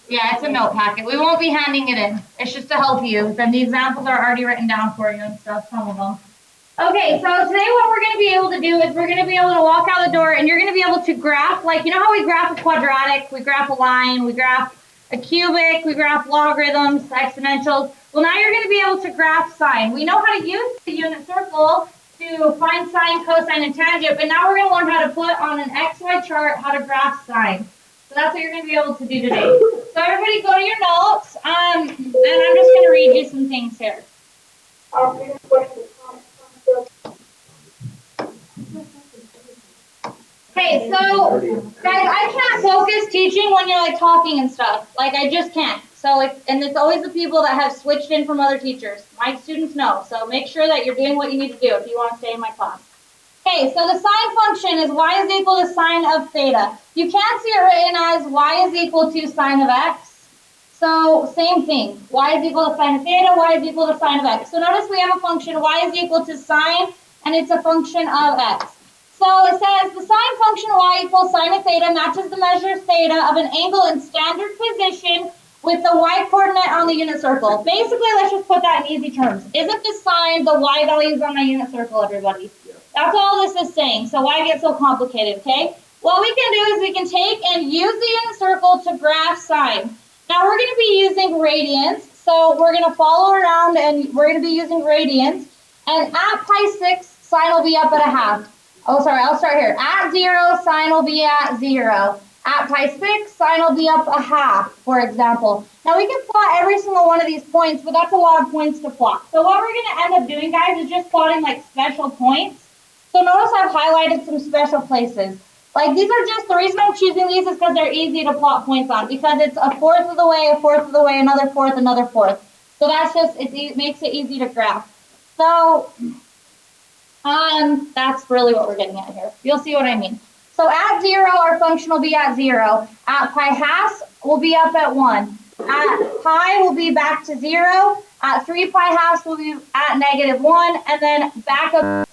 Yeah, it's a note packet. We won't be handing it in. It's just to help you. Then the examples are already written down for you and stuff, some of them. Okay, so today what we're going to be able to do is we're going to be able to walk out the door and you're going to be able to graph, like, you know how we graph a quadratic, we graph a line, we graph a cubic, we graph logarithms, exponentials. Well, now you're going to be able to graph sine. We know how to use the unit circle to find sine, cosine, and tangent, but now we're going to learn how to put on an XY chart how to graph sine. So that's what you're going to be able to do today. So everybody go to your notes, and I'm just going to read you some things here. Okay, so guys, I can't focus teaching when you're like talking and stuff. Like I just can't. So and it's always the people that have switched in from other teachers. My students know. So make sure that you're doing what you need to do if you want to stay in my class. Okay, so the sine function is y is equal to sine of theta. You can't see it written as y is equal to sine of x. So same thing. Y is equal to sine of theta, y is equal to sine of x. So notice we have a function y is equal to sine, and it's a function of x. So it says the sine function y equals sine of theta matches the measure theta of an angle in standard position with the y coordinate on the unit circle. Basically, let's just put that in easy terms. Isn't the sine the y values on my unit circle, everybody? That's all this is saying. So why get so complicated, okay? What we can do is we can take and use the unit circle to graph sine. Now we're going to be using radians. So we're going to follow around and we're going to be using radians. And at pi 6, sine will be up at a half. Oh, sorry, I'll start here. At 0, sine will be at 0. At pi 6, sine will be up a half, for example. Now we can plot every single one of these points, but that's a lot of points to plot. So what we're going to end up doing, guys, is just plotting like special points. So notice I've highlighted some special places. Like these are just, the reason I'm choosing these is because they're easy to plot points on, because it's a fourth of the way, a fourth of the way, another fourth, another fourth. So that's just, it makes it easy to graph. So that's really what we're getting at here. You'll see what I mean. So at 0, our function will be at 0. At pi halves, we'll be up at 1. At pi, we'll be back to 0. At 3 pi halves, we'll be at -1. And then back up 0,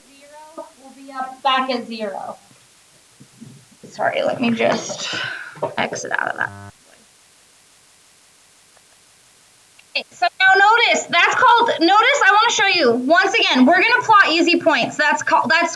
we'll be up back at 0. Sorry, let me just exit out of that. Okay, so now notice, that's called, notice, I want to show you, once again, we're going to plot easy points.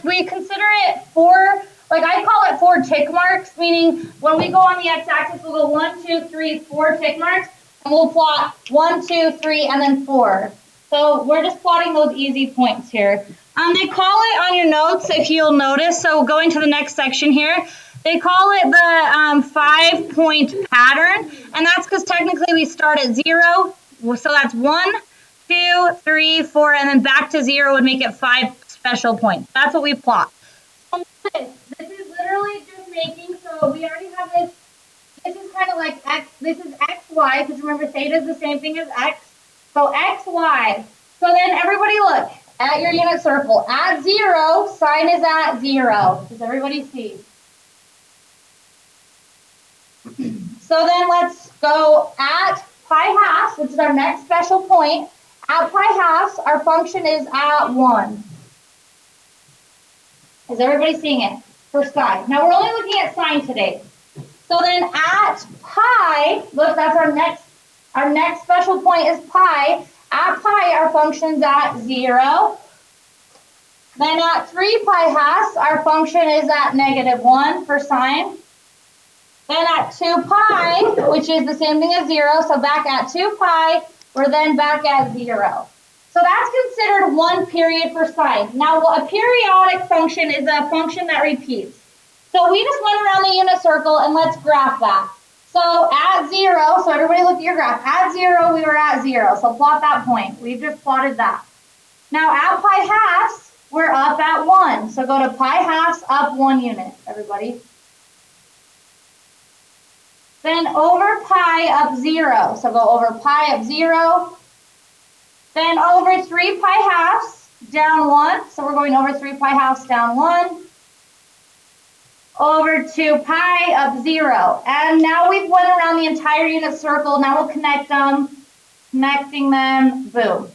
We consider it 4, like I call it 4 tick marks, meaning when we go on the x-axis, we'll go 1, 2, 3, 4 tick marks, and we'll plot 1, 2, 3, and then 4. So we're just plotting those easy points here. They call it on your notes, if you'll notice, so going to the next section here, they call it the 5-point pattern, and that's because technically we start at 0. So that's 1, 2, 3, 4, and then back to 0 would make it 5 special points. That's what we plot. So this is literally just making, so we already have this. This is kind of like x. This is xy, because remember theta is the same thing as x. So xy. So then everybody look at your unit circle. At 0, sine is at 0. Does everybody see? So then let's go at pi halves, which is our next special point. At pi halves, our function is at 1. Is everybody seeing it? For sine. Now we're only looking at sine today. So then at pi, look, that's our next special point is pi. At pi, our function's at 0. Then at 3 pi halves, our function is at -1 for sine. Then at 2 pi, which is the same thing as 0, so back at 2 pi, we're then back at 0. So that's considered 1 period for sine. Now, a periodic function is a function that repeats. So we just went around the unit circle and let's graph that. So at 0, so everybody look at your graph. At 0, we were at 0, so plot that point. We've just plotted that. Now at pi halves, we're up at 1. So go to pi halves, up 1 unit, everybody. Then over pi, up 0. So go over pi, up 0. Then over 3 pi halves, down 1. So we're going over 3 pi halves, down 1. Over 2 pi, up 0. And now we've went around the entire unit circle. Now we'll connect them. Connecting them, boom.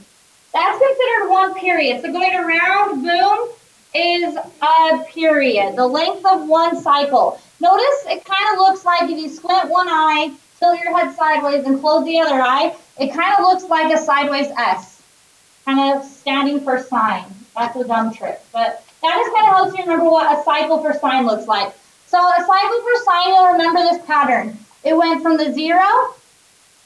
That's considered 1 period. So going around, boom, is a period, the length of one cycle. Notice it kind of looks like if you squint one eye, tilt your head sideways, and close the other eye, it kind of looks like a sideways S, kind of standing for sine. That's a dumb trick, but that just kind of helps you remember what a cycle for sine looks like. So a cycle for sine, you'll remember this pattern. It went from the zero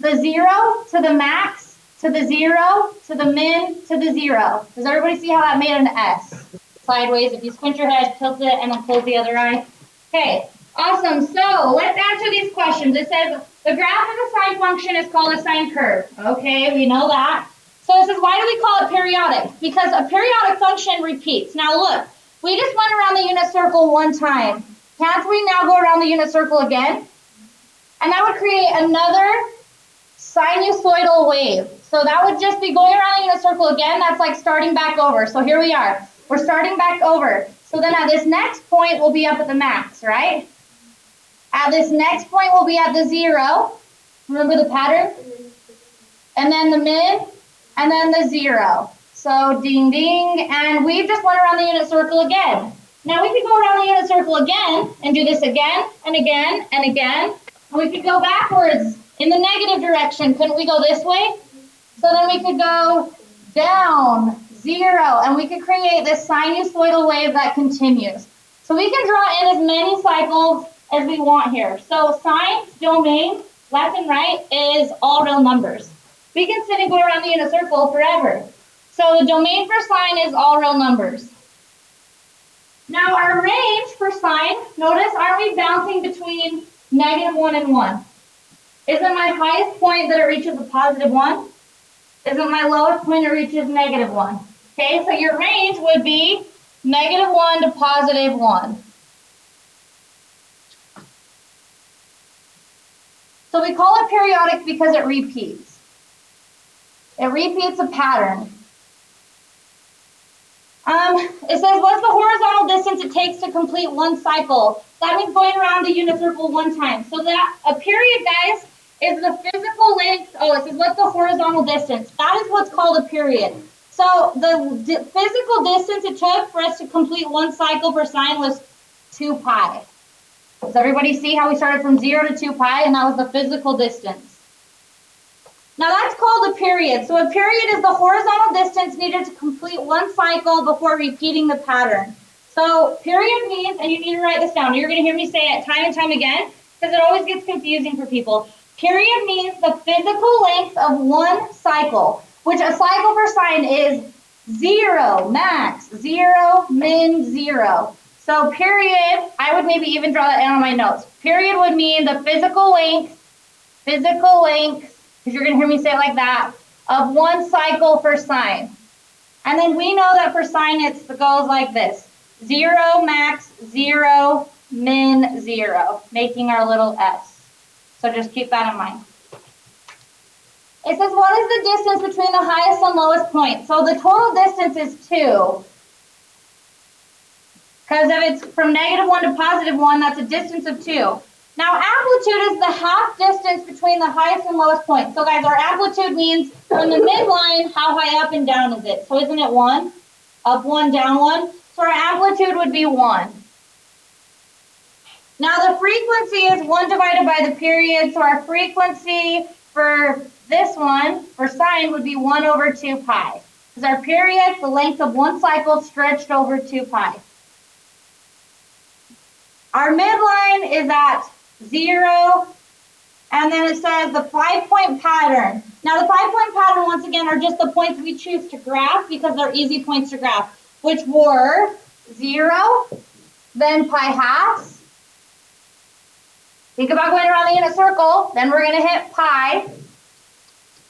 to the max, to the zero, to the min, to the zero. Does everybody see how that made an S? Sideways, if you squint your head, tilt it, and then close the other eye. Okay, awesome. So let's answer these questions. It says the graph of a sine function is called a sine curve. Okay, we know that. So it says, why do we call it periodic? Because a periodic function repeats. Now look, we just went around the unit circle one time. Can't we now go around the unit circle again? And that would create another sinusoidal wave. So that would just be going around the unit circle again. That's like starting back over. So here we are. We're starting back over. So then at this next point, we'll be up at the max, right? At this next point, we'll be at the zero. Remember the pattern? And then the min, and then the zero. So ding, ding. And we've just went around the unit circle again. Now we could go around the unit circle again and do this again and again and again. And we could go backwards in the negative direction. Couldn't we go this way? So then we could go down, zero, and we could create this sinusoidal wave that continues. So we can draw in as many cycles as we want here. So sine's domain, left and right, is all real numbers. We can sit and go around the unit circle forever. So the domain for sine is all real numbers. Now our range for sine, notice, aren't we bouncing between -1 and 1? Isn't my highest point that it reaches a +1? Isn't my lowest point it reaches -1? Okay, so your range would be -1 to +1. So we call it periodic because it repeats. It repeats a pattern. It says, what's the horizontal distance it takes to complete one cycle? That means going around the unit circle one time. So that a period, guys, is the physical length. Oh, it says, what's the horizontal distance? That is what's called a period. So the physical distance it took for us to complete one cycle for sine was 2 pi. Does everybody see how we started from 0 to 2 pi, and that was the physical distance? Now that's called a period. So a period is the horizontal distance needed to complete one cycle before repeating the pattern. So period means, and you need to write this down, you're going to hear me say it time and time again, because it always gets confusing for people. Period means the physical length of one cycle, which a cycle for sine is 0, max, 0, min, 0. So period, I would maybe even draw that in on my notes. Period would mean the physical length, because you're going to hear me say it like that, of one cycle for sine. And then we know that for sine it goes like this. 0, max, 0, min, 0, making our little s. So just keep that in mind. It says, what is the distance between the highest and lowest point? So the total distance is 2. Because if it's from -1 to +1, that's a distance of 2. Now, amplitude is the half distance between the highest and lowest point. So, guys, our amplitude means from the midline, how high up and down is it? So, isn't it 1? Up 1, down 1. So, our amplitude would be 1. Now, the frequency is 1 divided by the period. So, our frequency for this one, for sine, would be 1 over 2 pi. Because our period, the length of one cycle, stretched over 2 pi. Our midline is at 0, and then it says the 5-point pattern. Now the 5-point pattern, once again, are just the points we choose to graph because they're easy points to graph, which were 0, then pi halves. Think about going around the unit circle, then we're going to hit pi,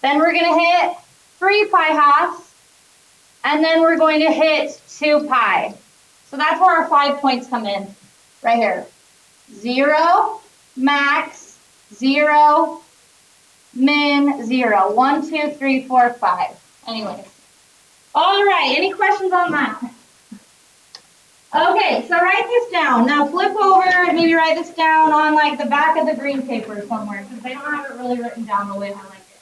then we're going to hit 3 pi halves, and then we're going to hit 2 pi. So that's where our 5 points come in, right here. 0, max, 0, min, 0. 1, 2, 3, 4, 5. Anyways. All right, any questions on that? Okay, so write this down. Now flip over and maybe write this down on like the back of the green paper somewhere, because they don't have it really written down the way I like it.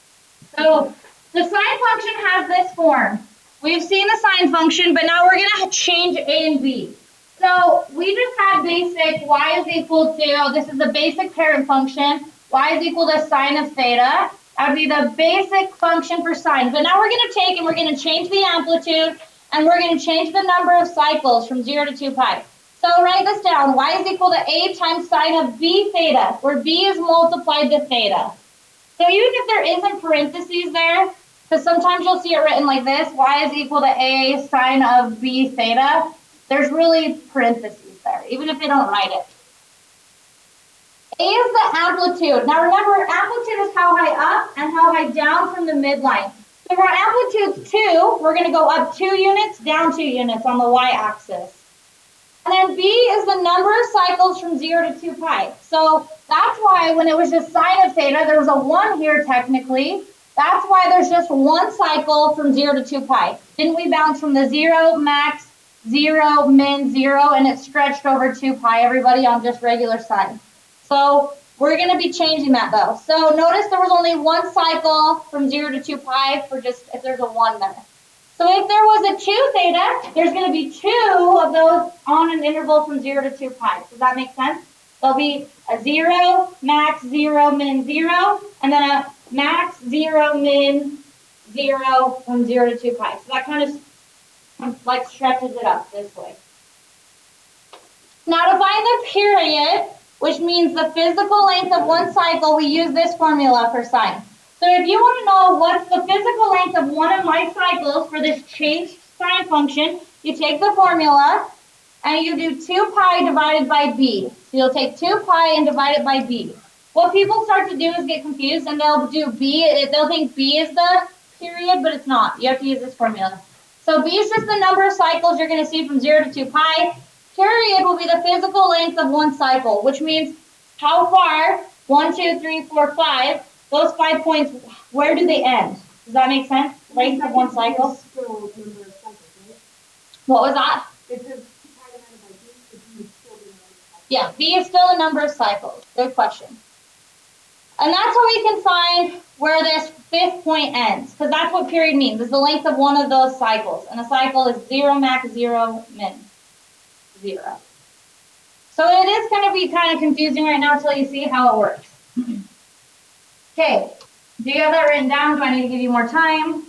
So the sine function has this form. We've seen the sine function, but now we're going to change A and B. So we just had basic y is equal to, this is the basic parent function, y is equal to sine of theta. That would be the basic function for sine. But now we're going to take and we're going to change the amplitude, and we're going to change the number of cycles from 0 to 2 pi. So write this down. Y is equal to A times sine of B theta, where B is multiplied to theta. So even if there isn't parentheses there, because sometimes you'll see it written like this, y is equal to A sine of B theta, there's really parentheses there, even if they don't write it. A is the amplitude. Now remember, amplitude is how high up and how high down from the midline. So if our amplitude's 2, we're going to go up 2 units, down 2 units on the y-axis. And then B is the number of cycles from 0 to 2 pi. So that's why when it was just sine of theta, there was a 1 here technically. That's why there's just 1 cycle from 0 to 2 pi. Didn't we bounce from the 0, max, 0, min, 0, and it stretched over 2 pi, everybody, on just regular sine. So we're going to be changing that though. So notice there was only 1 cycle from 0 to 2 pi for just if there's a 1 there. So if there was a 2 theta, there's going to be 2 of those on an interval from 0 to 2 pi. Does that make sense? There'll be a 0, max, 0, min, 0, and then a max, 0, min, 0 from 0 to 2 pi. So that kind of like stretches it up this way. Now to find the period, which means the physical length of 1 cycle, we use this formula for sine. So if you want to know what's the physical length of 1 of my cycles for this changed sine function, you take the formula and you do 2 pi divided by b. So you'll take 2 pi and divide it by b. What people start to do is get confused and they'll do b, they'll think b is the period, but it's not. You have to use this formula. So b is just the number of cycles you're going to see from 0 to 2 pi. Period will be the physical length of 1 cycle, which means how far, 1, 2, 3, 4, 5, those 5 points, where do they end? Does that make sense? Length of 1 cycle? What was that? Yeah, b is still the number of cycles. Good question. And that's how we can find where this 5th point ends, because that's what period means, is the length of 1 of those cycles. And a cycle is 0, max, 0, min, 0. So it is going to be kind of confusing right now until you see how it works. Okay, do you have that written down? Do I need to give you more time?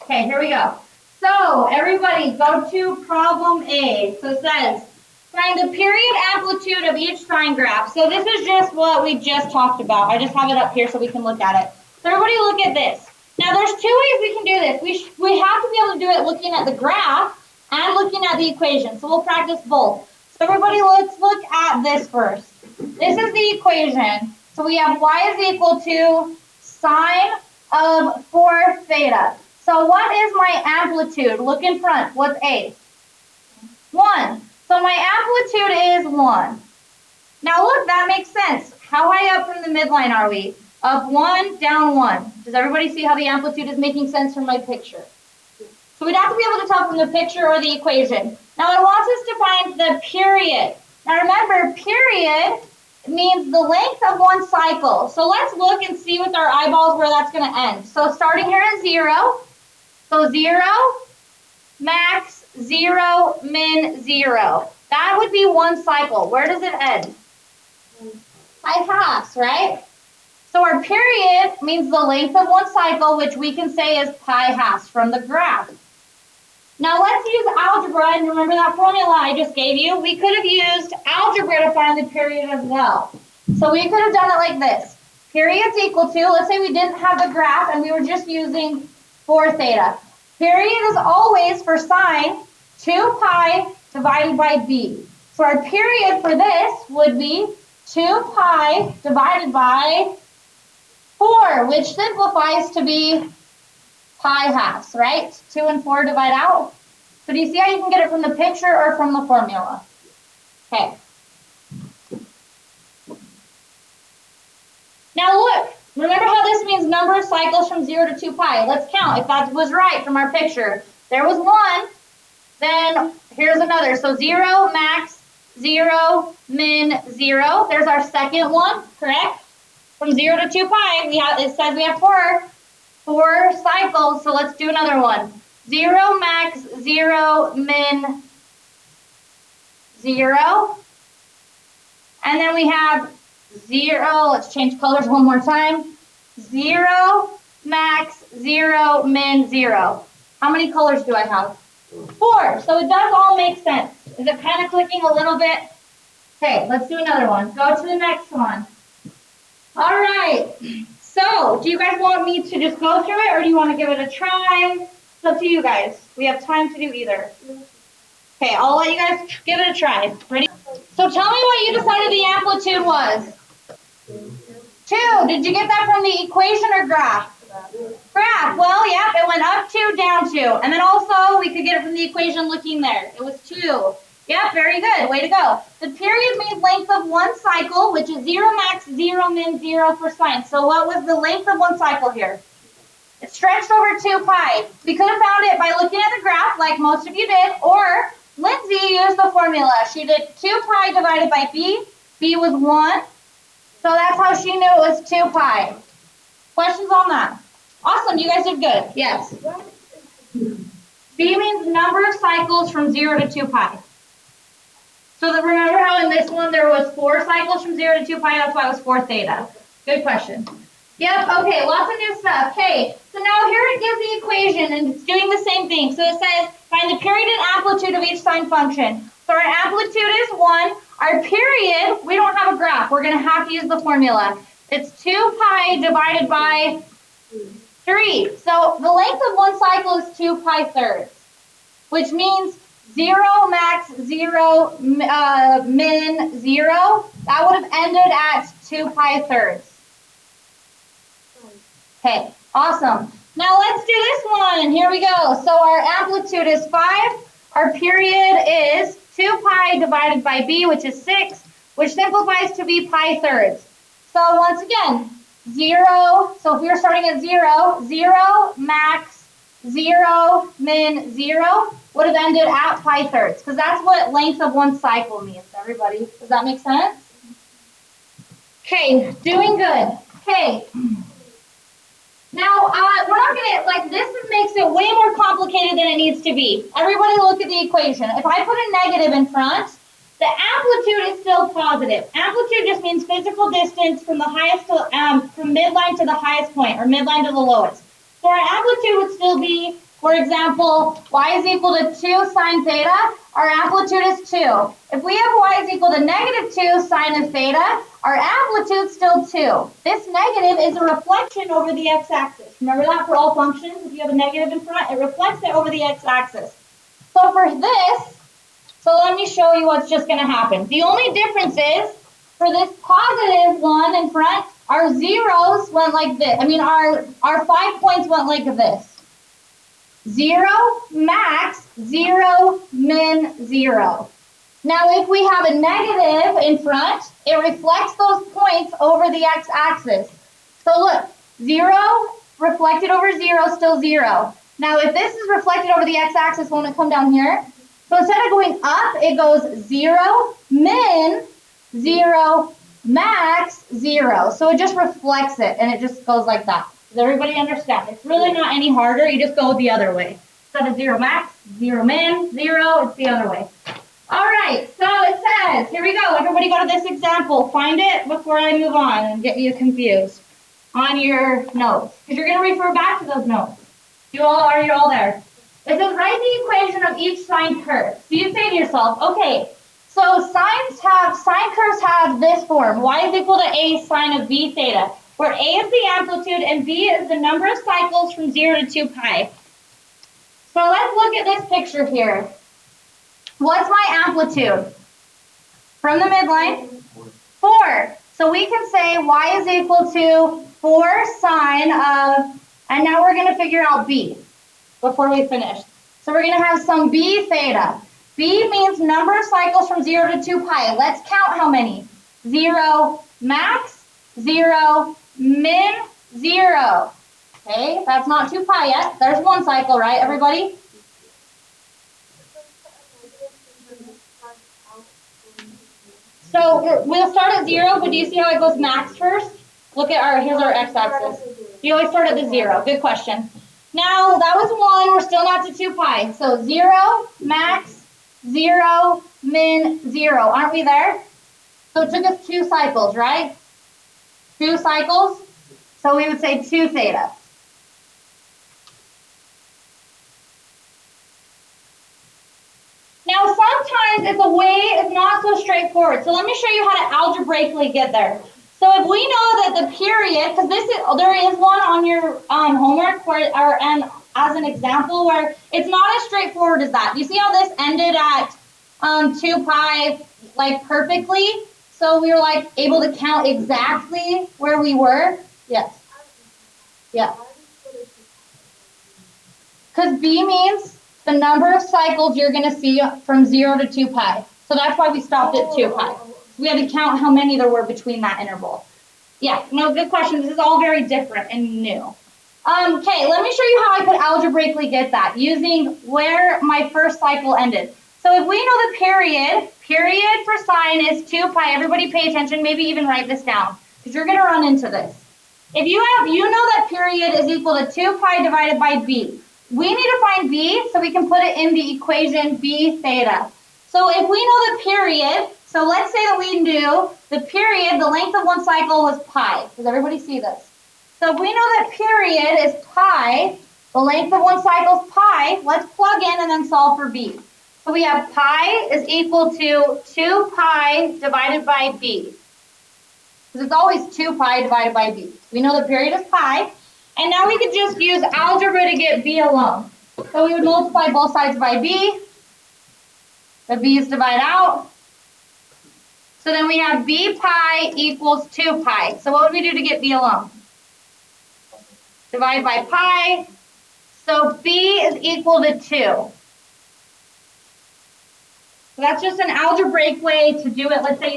Okay, here we go. So everybody go to problem A. So it says, find the period amplitude of each sine graph. So this is just what we just talked about. I just have it up here so we can look at it. So everybody look at this. Now there's 2 ways we can do this. We have to be able to do it looking at the graph and looking at the equation. So we'll practice both. So everybody, let's look at this first. This is the equation. So we have y is equal to sine of 4 theta. So what is my amplitude? Look in front. What's A? 1. So my amplitude is 1. Now look, that makes sense. How high up from the midline are we? Up 1, down 1. Does everybody see how the amplitude is making sense from my picture? So we'd have to be able to tell from the picture or the equation. Now it wants us to find the period. Now remember, period means the length of 1 cycle. So let's look and see with our eyeballs where that's going to end. So starting here at 0. So 0, max, 0, min, 0. That would be 1 cycle. Where does it end? Pi halves, right? So our period means the length of 1 cycle, which we can say is pi halves from the graph. Now let's use algebra, and remember that formula I just gave you? We could have used algebra to find the period as well. So we could have done it like this. Period's equal to, let's say we didn't have the graph and we were just using 4 theta. Period is always for sine 2 pi divided by b. So our period for this would be 2 pi divided by 4, which simplifies to be pi halves, right? 2 and 4 divide out. So do you see how you can get it from the picture or from the formula? Okay. Now look, remember how this means number of cycles from 0 to 2 pi. Let's count if that was right from our picture. There was 1, then here's another. So 0, max, 0, min, 0. There's our second one, correct? From 0 to 2 pi, it says we have 4 cycles, so let's do another one. 0 max, 0 min, 0. And then we have 0, let's change colors one more time. 0 max, 0 min, 0. How many colors do I have? 4. So it does all make sense. Is it kind of clicking a little bit? Okay, let's do another one. Go to the next one. All right. So, do you guys want me to just go through it or do you want to give it a try? It's up to you guys. We have time to do either. Okay, I'll let you guys give it a try. Ready? So tell me what you decided the amplitude was. 2. Did you get that from the equation or graph? Graph. Well, yep, it went up 2, down 2. And then also, we could get it from the equation looking there. It was 2. Yep, very good. Way to go. The period means length of one cycle, which is 0 max, 0 min, 0 for sine. So what was the length of one cycle here? It stretched over 2 pi. We could have found it by looking at the graph, like most of you did, or Lindsay used the formula. She did 2 pi divided by b. B was 1. So that's how she knew it was 2 pi. Questions on that? Awesome, you guys did good. Yes. B means number of cycles from 0 to 2 pi. So remember how in this one there was 4 cycles from 0 to 2 pi? That's why it was 4 theta. Good question. Yep, okay, lots of new stuff. Okay, so now here it gives the equation and it's doing the same thing. So it says find the period and amplitude of each sine function. So our amplitude is 1. Our period, we don't have a graph. We're going to have to use the formula. It's 2 pi divided by 3. So the length of one cycle is 2 pi thirds, which means 0 max, 0 min, 0. That would have ended at 2 pi thirds. Okay, awesome. Now let's do this one. Here we go. So our amplitude is 5. Our period is 2 pi divided by b, which is 6, which simplifies to be pi thirds. So once again, 0, so if we were starting at 0, 0 max, 0 min, 0 would have ended at pi thirds, because that's what length of one cycle means, everybody. Does that make sense? Okay, doing good. Okay. Now, we're not going to, like, this makes it way more complicated than it needs to be. Everybody look at the equation. If I put a negative in front, the amplitude is still positive. Amplitude just means physical distance from the highest to, from midline to the highest point, or midline to the lowest. So our amplitude would still be, for example, y is equal to 2 sine theta. Our amplitude is 2. If we have y is equal to negative 2 sine of theta, our amplitude is still 2. This negative is a reflection over the x-axis. Remember that for all functions? If you have a negative in front, it reflects it over the x-axis. So for this, so let me show you what's just going to happen. The only difference is, for this positive one in front, our zeros went like this. I mean, our 5 points went like this. 0 max, 0 min, 0. Now, if we have a negative in front, it reflects those points over the x-axis. So look, 0 reflected over 0, still 0. Now, if this is reflected over the x-axis, won't it come down here? So instead of going up, it goes 0, min, 0, max, 0. So it just reflects it, and it just goes like that. Does everybody understand? It's really not any harder. You just go the other way. Instead of 0 max, 0 min, 0, it's the other way. All right, so it says, here we go. Everybody go to this example. Find it before I move on and get you confused on your notes, because you're going to refer back to those notes. You're all there. It says, write the equation of each sine curve. So you say to yourself, okay, so sine curves have this form. Y is equal to a sine of v theta, where a is the amplitude and v is the number of cycles from 0 to 2 pi. So let's look at this picture here. What's my amplitude? From the midline? 4. So we can say y is equal to 4 sine of, and now we're going to figure out b before we finish. So we're going to have some b theta. B means number of cycles from 0 to 2 pi. Let's count how many. 0 max, 0 min, 0. Okay, that's not 2 pi yet. There's one cycle, right, everybody? So we'll start at 0, but do you see how it goes max first? Look at here's our x-axis. You always start at the 0. Good question. Now that was 1, we're still not to 2 pi. So 0, max, 0, min, 0. Aren't we there? So it took us 2 cycles, right? 2 cycles. So we would say 2 theta. Now sometimes it's not so straightforward. So let me show you how to algebraically get there. So if we know that the period, because there is one on your homework and as an example where it's not as straightforward as that. You see how this ended at 2 pi like perfectly? So we were like able to count exactly where we were. Yes. Yeah. Because B means the number of cycles you're going to see from 0 to 2 pi. So that's why we stopped at 2 pi. We had to count how many there were between that interval. Yeah, no, good question. This is all very different and new. Okay, let me show you how I could algebraically get that using where my first cycle ended. So if we know the period for sine is 2 pi. Everybody pay attention, maybe even write this down because you're going to run into this. If you know that period is equal to 2 pi divided by b. We need to find b so we can put it in the equation b theta. So if we know the period, so let's say that we knew the period, the length of one cycle was pi. Does everybody see this? So if we know that period is pi, the length of one cycle is pi, let's plug in and then solve for b. So we have pi is equal to 2 pi divided by b. Because it's always 2 pi divided by b. We know the period is pi. And now we could just use algebra to get b alone. So we would multiply both sides by b. The b's divide out. So then we have b pi equals 2 pi. So what would we do to get b alone? Divide by pi. So b is equal to 2. So that's just an algebraic way to do it. Let's say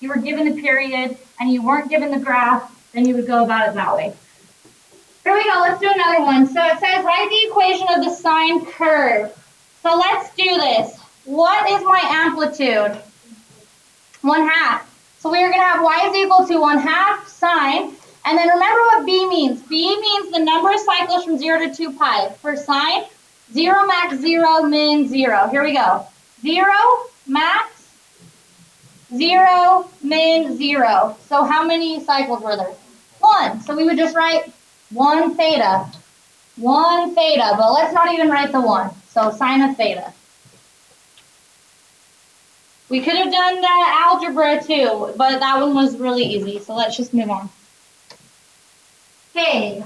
you were given the period and you weren't given the graph, then you would go about it that way. Here we go, let's do another one. So it says write the equation of the sine curve. So let's do this. What is my amplitude? 1/2. So we are going to have y is equal to 1/2 sine. And then remember what b means. B means the number of cycles from 0 to 2 pi. For sine, 0 max 0 min 0. Here we go. 0 max 0 min 0. So how many cycles were there? 1. So we would just write 1 theta. 1 theta. But let's not even write the 1. So sine of theta. We could have done algebra too, but that one was really easy. So let's just move on. Okay.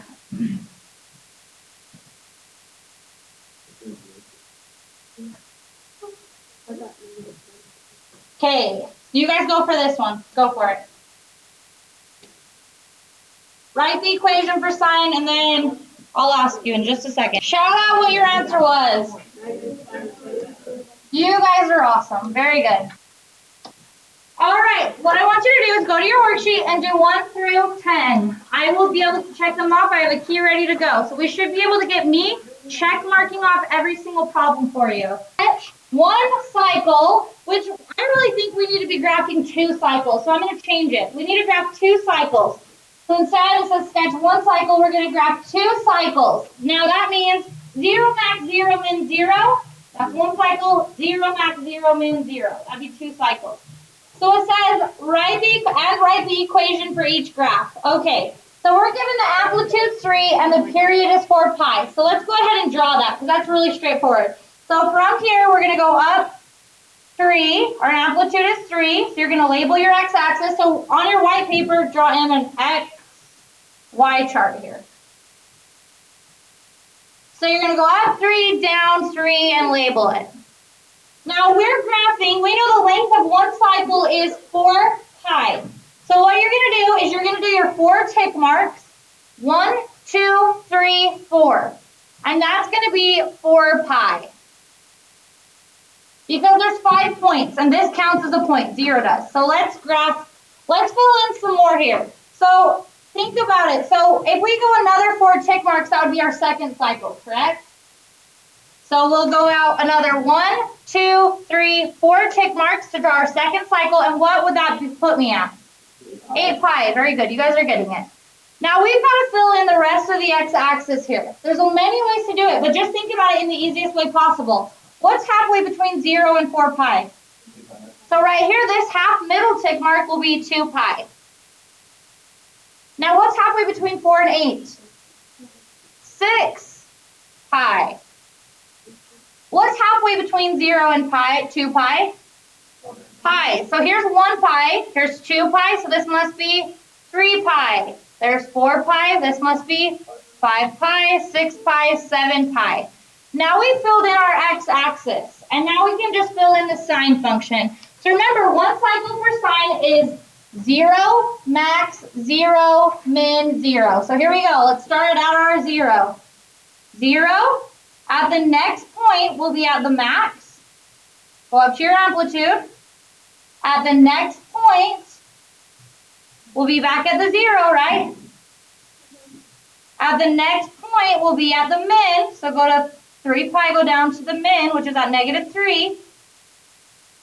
Okay. You guys go for this one. Go for it. Write the equation for sine, and then I'll ask you in just a second. Shout out what your answer was. You guys are awesome. Very good. All right. What I want you to do is go to your worksheet and do 1 through 10. I will be able to check them off. I have a key ready to go. So we should be able to get me check marking off every single problem for you. One cycle, which I really think we need to be graphing 2 cycles. So I'm going to change it. We need to graph 2 cycles. So instead it says sketch 1 cycle, we're going to graph 2 cycles. Now that means 0 max 0 min 0. That's 1 cycle. 0 max 0 min 0. That'd be 2 cycles. So it says write the equation for each graph. Okay. So we're given the amplitude 3 and the period is 4 pi. So let's go ahead and draw that because that's really straightforward. So from here, we're going to go up 3. Our amplitude is 3. So you're going to label your x-axis. So on your white paper, draw in an x, y chart here. So you're going to go up 3, down 3, and label it. Now we're graphing. We know the length of one cycle is 4 pi. So what you're going to do is you're going to do your 4 tick marks. 1, 2, 3, 4. And that's going to be 4 pi. Because there's 5 points, and this counts as a point. 0 does. So let's fill in some more here. So think about it. So if we go another 4 tick marks, that would be our second cycle, correct? So we'll go out another 1, 2, 3, 4 tick marks to draw our second cycle. And what would that put me at? 8 pi. Very good. You guys are getting it. Now we've got to fill in the rest of the x-axis here. There's many ways to do it, but just think about it in the easiest way possible. What's halfway between 0 and 4 pi? So right here, this half middle tick mark will be 2 pi. Now what's halfway between 4 and 8? 6 pi. What's halfway between 0 and 2 pi? Pi. So here's 1 pi, here's 2 pi, so this must be 3 pi. There's 4 pi, this must be 5 pi, 6 pi, 7 pi. Now we filled in our x-axis, and now we can just fill in the sine function. So remember, one cycle for sine is 0, max, 0, min, 0. So here we go. Let's start out our 0. 0. At the next point, we'll be at the max. Go up to your amplitude. At the next point, we'll be back at the 0, right? At the next point, we'll be at the min. So go to 3 pi, go down to the min, which is at negative 3.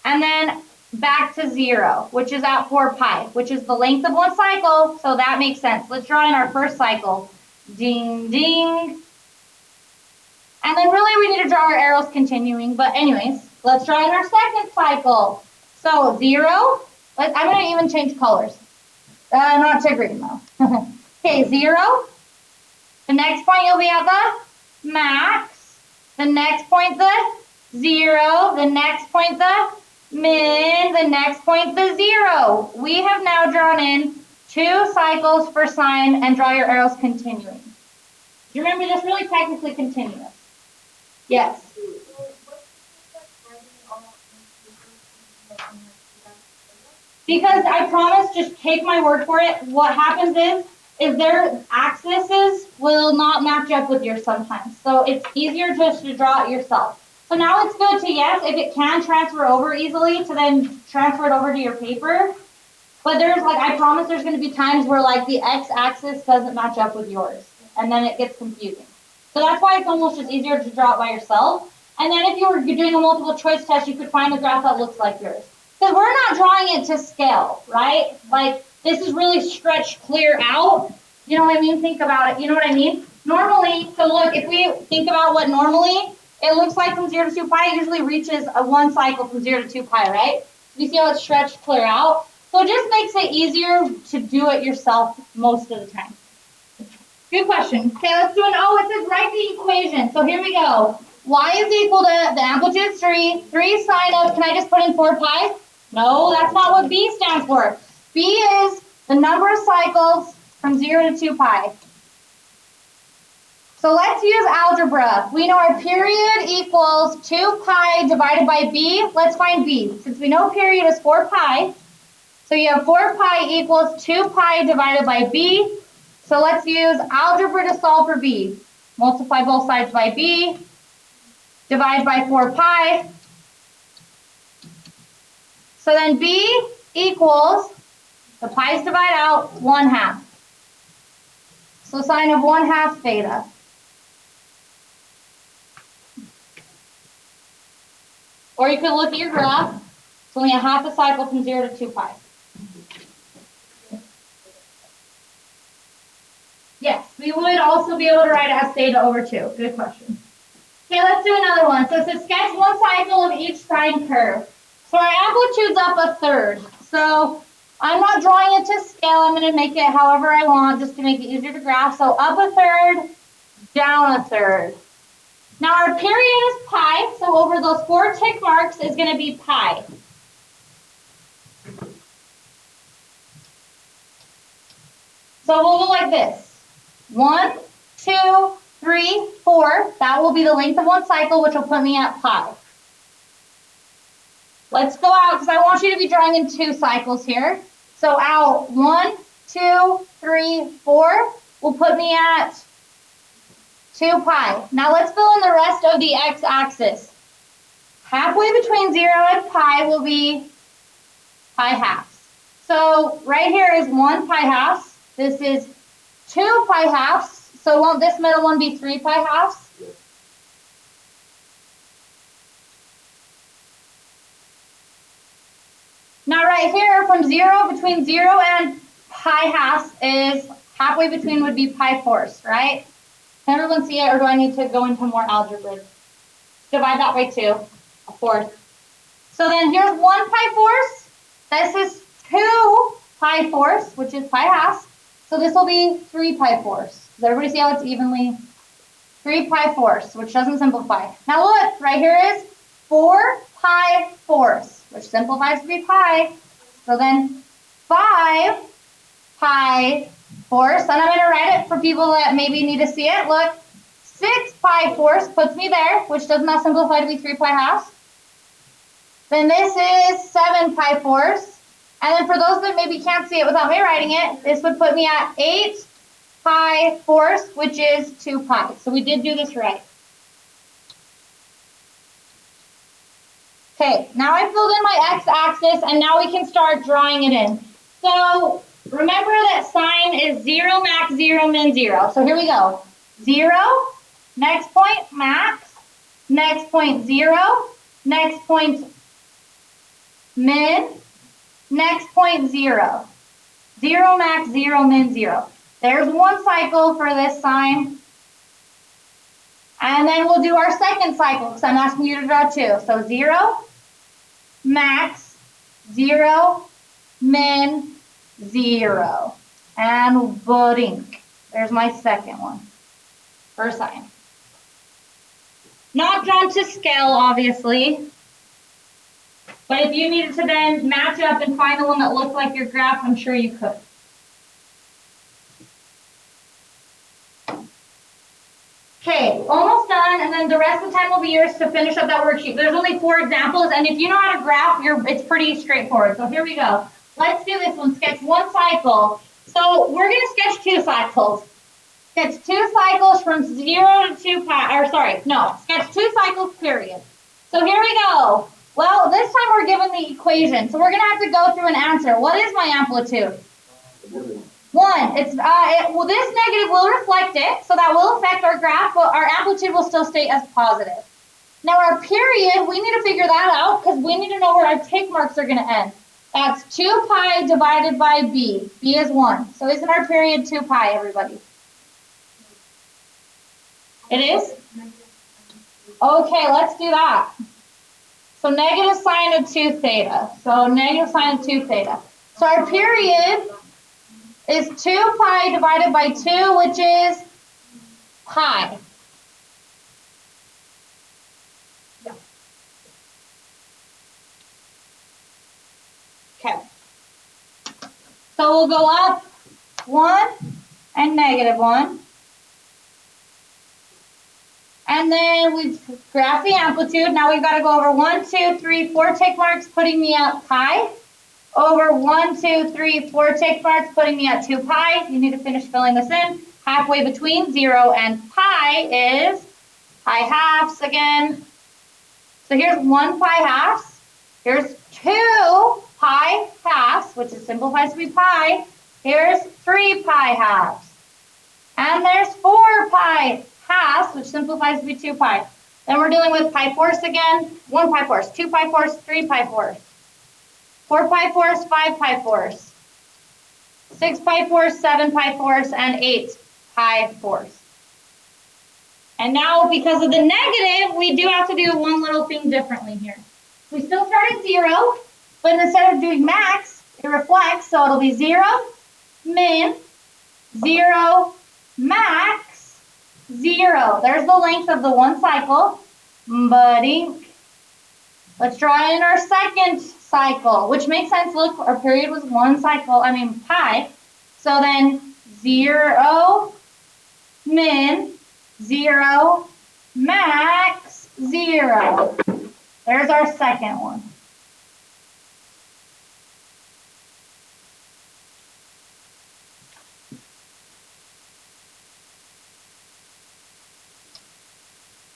And then back to 0, which is at 4 pi, which is the length of one cycle. So that makes sense. Let's draw in our first cycle. Ding, ding. And then really we need to draw our arrows continuing. But anyways, let's draw in our second cycle. So 0. I'm going to even change colors. Not to green though. Okay, 0. The next point you'll be at the max. The next point the 0. The next point the min. The next point the 0. We have now drawn in 2 cycles for sine and draw your arrows continuing. Do you remember this really technically continuous? Yes. Because I promise, just take my word for it, what happens is their axes will not match up with yours sometimes. So it's easier just to draw it yourself. So now it's good to, yes, if it can transfer over easily, to then transfer it over to your paper. But there's I promise there's going to be times where the x-axis doesn't match up with yours. And then it gets confusing. So that's why it's almost just easier to draw it by yourself. And then if you were doing a multiple choice test, you could find a graph that looks like yours. Because we're not drawing it to scale, right? This is really stretched clear out. You know what I mean? Think about it. You know what I mean? Normally, so look, if we think about what normally it looks like from 0 to 2 pi, it usually reaches a one cycle from 0 to 2 pi, right? You see how it's stretched clear out? So it just makes it easier to do it yourself most of the time. Good question. Okay, let's do it says write the equation. So here we go. Y is equal to, the amplitude is 3. 3 sine of, can I just put in 4 pi? No, that's not what B stands for. B is the number of cycles from 0 to 2 pi. So let's use algebra. We know our period equals 2 pi divided by B. Let's find B. Since we know period is 4 pi, so you have 4 pi equals 2 pi divided by B. So let's use algebra to solve for B. Multiply both sides by B. Divide by 4 pi. So then B equals, the pi's divide out, 1/2. So sine of 1/2 theta. Or you could look at your graph. It's only a half a cycle from 0 to 2 pi. Yes, we would also be able to write it as theta over 2. Good question. Okay, let's do another one. So it says sketch one cycle of each sine curve. So our amplitude's up a third. So I'm not drawing it to scale. I'm going to make it however I want just to make it easier to graph. So up a third, down a third. Now our period is pi. So over those 4 tick marks is going to be pi. So we'll go like this. 1, 2, 3, 4. That will be the length of one cycle, which will put me at pi. Let's go out because I want you to be drawing in 2 cycles here. So out 1, 2, 3, 4 will put me at 2 pi. Now let's fill in the rest of the x-axis. Halfway between 0 and pi will be pi halves. So right here is 1 pi halves. This is 2 pi halves. So won't this middle one be 3 pi halves? Now right here from 0, between 0 and pi halves is Halfway between would be pi fourths, right? Can everyone see it, or do I need to go into more algebra? Divide that by 2, a fourth. So then here's 1 pi fourths. This is 2 pi fourths, which is pi halves. So this will be 3 pi fourths. Does everybody see how it's evenly? 3 pi fourths, which doesn't simplify. Now look, right here is 4 pi fourths, which simplifies to be pi. So then 5 pi fourths, and I'm going to write it for people that maybe need to see it. Look, 6 pi fourths puts me there, which does not simplify to be 3 pi halves. Then this is 7 pi fourths. And then for those that maybe can't see it without me writing it, this would put me at 8 pi fourths, which is 2 pi. So we did do this right. Okay, now I filled in my x-axis, and now we can start drawing it in. So remember that sine is 0, max, 0, min, 0. So here we go. 0, next point, max, next point, 0, next point, min, next point, 0. 0, max, 0, min, 0. There's one cycle for this sine. And then we'll do our second cycle, because I'm asking you to draw 2. So 0, max, 0, min, 0. And blink. There's my second one for sine. Not drawn to scale, obviously. But if you needed to then match up and find the one that looked like your graph, I'm sure you could. Okay, almost done, and then the rest of the time will be yours to finish up that worksheet. There's only 4 examples, and if you know how to graph, it's pretty straightforward. So here we go. Let's do this one. Sketch 1 cycle. So we're going to sketch 2 cycles. Sketch 2 cycles from 0 to 2 pi, or sorry, no, sketch 2 cycles, period. So here we go. Well, this time we're given the equation, so we're going to have to go through and answer. What is my amplitude? 1. It's well, this negative will reflect it, so that will affect our graph, but our amplitude will still stay as positive. Now our period, we need to figure that out because we need to know where our tick marks are going to end. That's 2 pi divided by b. b is 1. So isn't our period 2 pi, everybody? It is? Okay, let's do that. So negative sine of 2 theta. So negative sine of 2 theta. So our period is 2 pi divided by 2, which is pi. Okay. So we'll go up 1 and negative 1. And then we graph the amplitude. Now we've got to go over 1, 2, 3, 4 tick marks, putting me at pi. Over 1, 2, 3, 4 tick marks, putting me at 2 pi. You need to finish filling this in. Halfway between 0 and pi is pi halves again. So here's 1 pi halves. Here's 2 pi halves, which is simplifies to be pi. Here's 3 pi halves. And there's 4 pi halves, which simplifies to be 2 pi. Then we're dealing with pi fourths again. 1 pi fourths, 2 pi fourths, 3 pi fourths. 4 pi fourths, 5 pi fourths. 6 pi fourths, 7 pi fourths, and 8 pi fourths. And now, because of the negative, we do have to do one little thing differently here. We still start at 0, but instead of doing max, it reflects, so it'll be 0, min, 0, max, 0. There's the length of the one cycle. Buddy. Let's draw in our second cycle, which makes sense. Look, our period was one cycle, pi. So then 0, min, 0, max, 0. There's our second one.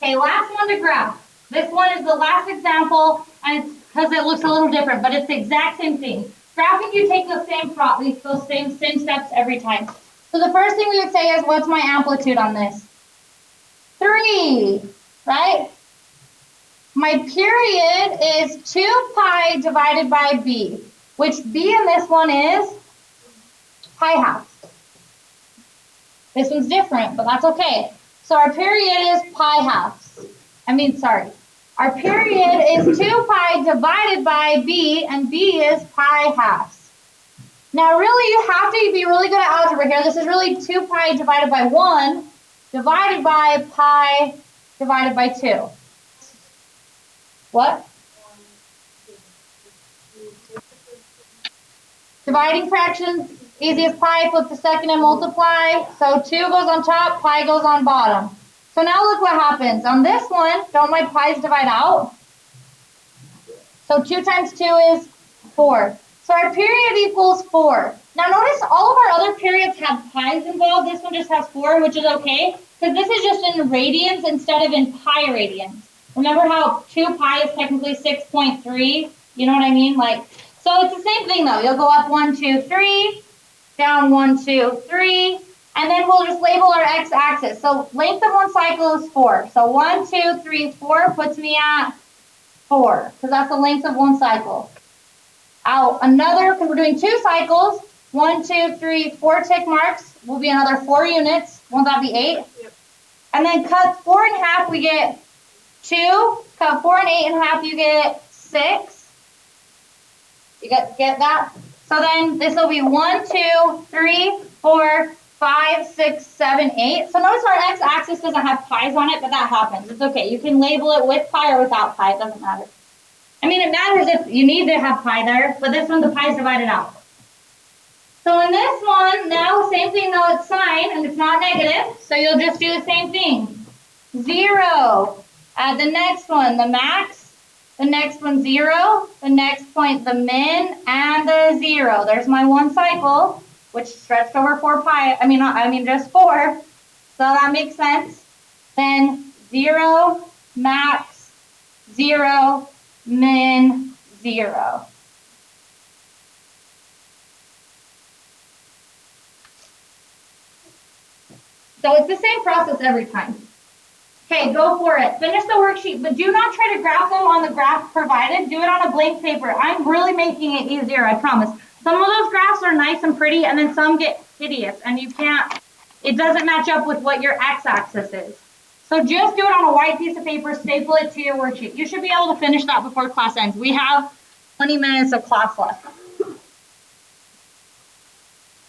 Okay, last one to graph. This one is the last example, and it's because it looks a little different, but it's the exact same thing. Graphing, you take the same those same steps every time. So the first thing we would say is, what's my amplitude on this? 3, right? My period is 2 pi divided by b, which b in this one is pi halves. This one's different, but that's okay. So our period is pi halves. Our period is 2 pi divided by b, and b is pi halves. Now, really, you have to be really good at algebra here. This is really 2 pi divided by 1 divided by pi divided by 2. What? Dividing fractions, easy as pi, flip the second and multiply. So 2 goes on top, pi goes on bottom. So now look what happens. On this one, don't my pi's divide out? So 2 times 2 is 4. So our period equals 4. Now notice all of our other periods have pi's involved. This one just has 4, which is okay, because this is just in radians instead of in pi radians. Remember how 2 pi is technically 6.3? You know what I mean? So it's the same thing though. You'll go up 1, 2, 3, down 1, 2, 3, and then we'll just label our x-axis. So length of one cycle is 4. So 1, 2, 3, 4 puts me at 4, because that's the length of one cycle. Out another, because we're doing 2 cycles, 1, 2, 3, 4 tick marks will be another 4 units. Won't that be 8? Yep. And then cut 4 in half, we get 2. Cut 4 and 8 in half, you get 6. You get that? So then this will be 1, 2, 3, 4, 5, 6, 7, 8. So notice our x-axis doesn't have pi's on it, but that happens. It's okay. You can label it with pi or without pi. It doesn't matter. I mean, it matters if you need to have pi there, but this one, the pi's divided out. So in this one, now same thing though, it's sine, and it's not negative, so you'll just do the same thing. 0. Add the next one, the max. The next one, 0. The next point, the min, and the 0. There's my one cycle, which stretched over 4 pi. Just 4. So that makes sense. Then 0, max, 0, min, 0. So it's the same process every time. Okay, go for it. Finish the worksheet, but do not try to graph them on the graph provided. Do it on a blank paper. I'm really making it easier, I promise. Some of those graphs are nice and pretty, and then some get hideous, and it doesn't match up with what your x-axis is. So just do it on a white piece of paper, staple it to your worksheet. You should be able to finish that before class ends. We have 20 minutes of class left.